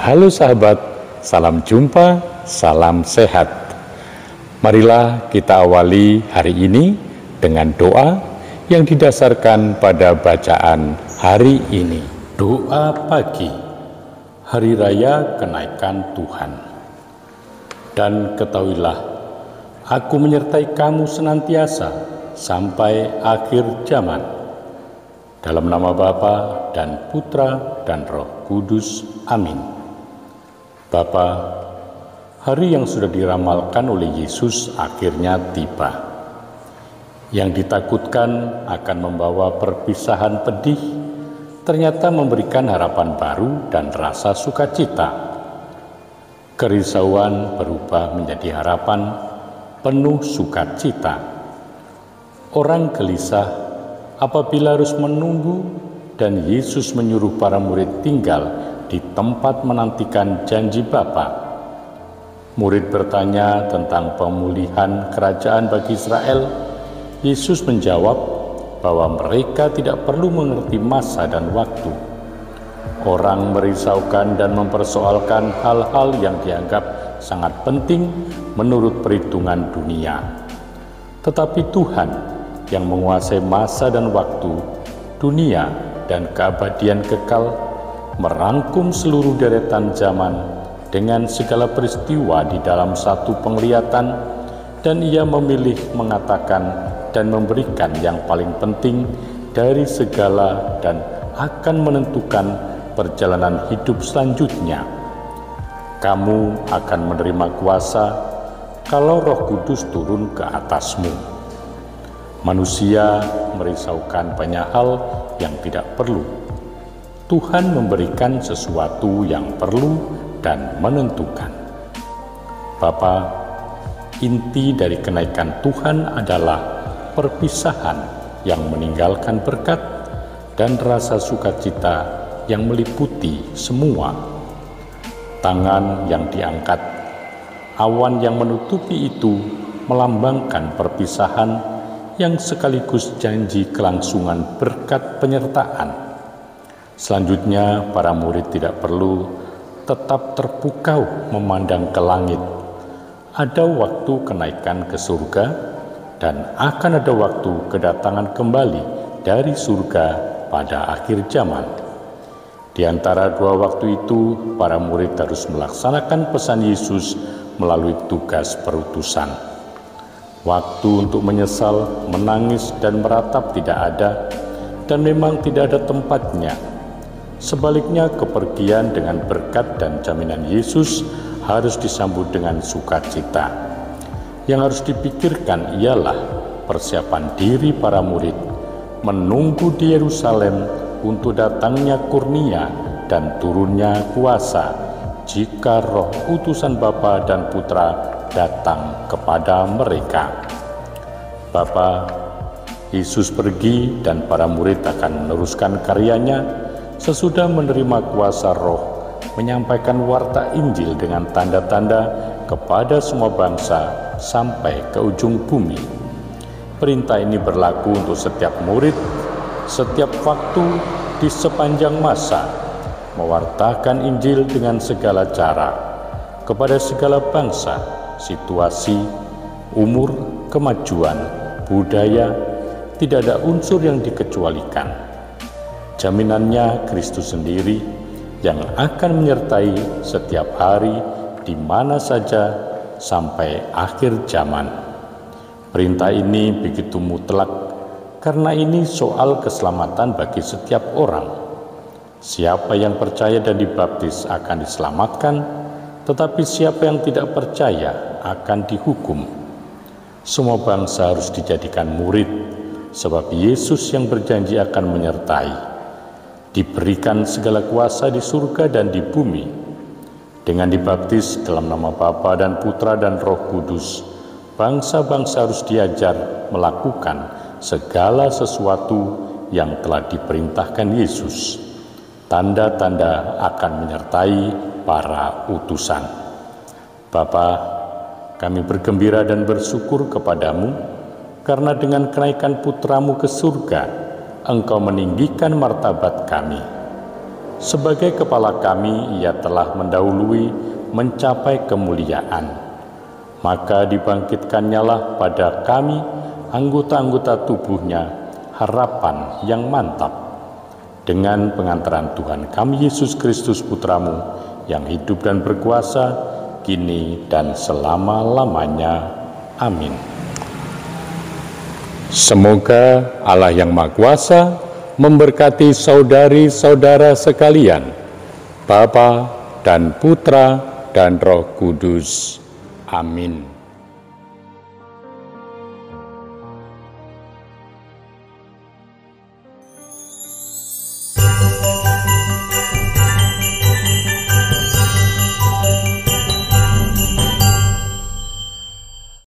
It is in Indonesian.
Halo sahabat, salam jumpa, salam sehat. Marilah kita awali hari ini dengan doa yang didasarkan pada bacaan hari ini. Doa pagi, Hari Raya Kenaikan Tuhan. Dan ketahuilah, aku menyertai kamu senantiasa sampai akhir zaman. Dalam nama Bapa dan Putra dan Roh Kudus. Amin. Bapa, hari yang sudah diramalkan oleh Yesus akhirnya tiba. Yang ditakutkan akan membawa perpisahan pedih, ternyata memberikan harapan baru dan rasa sukacita. Kerisauan berubah menjadi harapan penuh sukacita. Orang gelisah apabila harus menunggu dan Yesus menyuruh para murid tinggal di tempat menantikan janji Bapa. Murid bertanya tentang pemulihan kerajaan bagi Israel. Yesus menjawab bahwa mereka tidak perlu mengerti masa dan waktu. Orang merisaukan dan mempersoalkan hal-hal yang dianggap sangat penting menurut perhitungan dunia. Tetapi Tuhan yang menguasai masa dan waktu, dunia dan keabadian kekal, merangkum seluruh deretan zaman dengan segala peristiwa di dalam satu penglihatan, dan Ia memilih mengatakan dan memberikan yang paling penting dari segala dan akan menentukan perjalanan hidup selanjutnya. Kamu akan menerima kuasa kalau Roh Kudus turun ke atasmu. Manusia merisaukan banyak hal yang tidak perlu. Tuhan memberikan sesuatu yang perlu dan menentukan. Bapa, inti dari kenaikan Tuhan adalah perpisahan yang meninggalkan berkat dan rasa sukacita yang meliputi semua. Tangan yang diangkat, awan yang menutupi itu melambangkan perpisahan yang sekaligus janji kelangsungan berkat penyertaan. Selanjutnya, para murid tidak perlu tetap terpukau memandang ke langit. Ada waktu kenaikan ke surga, dan akan ada waktu kedatangan kembali dari surga pada akhir zaman. Di antara dua waktu itu, para murid harus melaksanakan pesan Yesus melalui tugas perutusan. Waktu untuk menyesal, menangis, dan meratap tidak ada, dan memang tidak ada tempatnya. Sebaliknya, kepergian dengan berkat dan jaminan Yesus harus disambut dengan sukacita. Yang harus dipikirkan ialah persiapan diri para murid menunggu di Yerusalem untuk datangnya kurnia dan turunnya kuasa jika Roh utusan Bapa dan Putra datang kepada mereka. Bapa, Yesus pergi dan para murid akan meneruskan karyanya sesudah menerima kuasa Roh, menyampaikan warta Injil dengan tanda-tanda kepada semua bangsa sampai ke ujung bumi. Perintah ini berlaku untuk setiap murid, setiap waktu, di sepanjang masa, mewartakan Injil dengan segala cara, kepada segala bangsa, situasi, umur, kemajuan, budaya, tidak ada unsur yang dikecualikan. Jaminannya Kristus sendiri yang akan menyertai setiap hari di mana saja sampai akhir zaman. Perintah ini begitu mutlak karena ini soal keselamatan bagi setiap orang. Siapa yang percaya dan dibaptis akan diselamatkan, tetapi siapa yang tidak percaya akan dihukum. Semua bangsa harus dijadikan murid, sebab Yesus yang berjanji akan menyertai. Diberikan segala kuasa di surga dan di bumi. Dengan dibaptis dalam nama Bapa dan Putra dan Roh Kudus, bangsa-bangsa harus diajar melakukan segala sesuatu yang telah diperintahkan Yesus. Tanda-tanda akan menyertai para utusan. Bapa, kami bergembira dan bersyukur kepadamu, karena dengan kenaikan Putramu ke surga, Engkau meninggikan martabat kami. Sebagai kepala kami, ia telah mendahului mencapai kemuliaan. Maka dibangkitkannya pada kami, anggota-anggota tubuhnya, harapan yang mantap. Dengan pengantaran Tuhan kami Yesus Kristus Putramu, yang hidup dan berkuasa, kini dan selama-lamanya. Amin. Semoga Allah yang Maha Kuasa memberkati saudari-saudara sekalian, Bapa dan Putra dan Roh Kudus. Amin.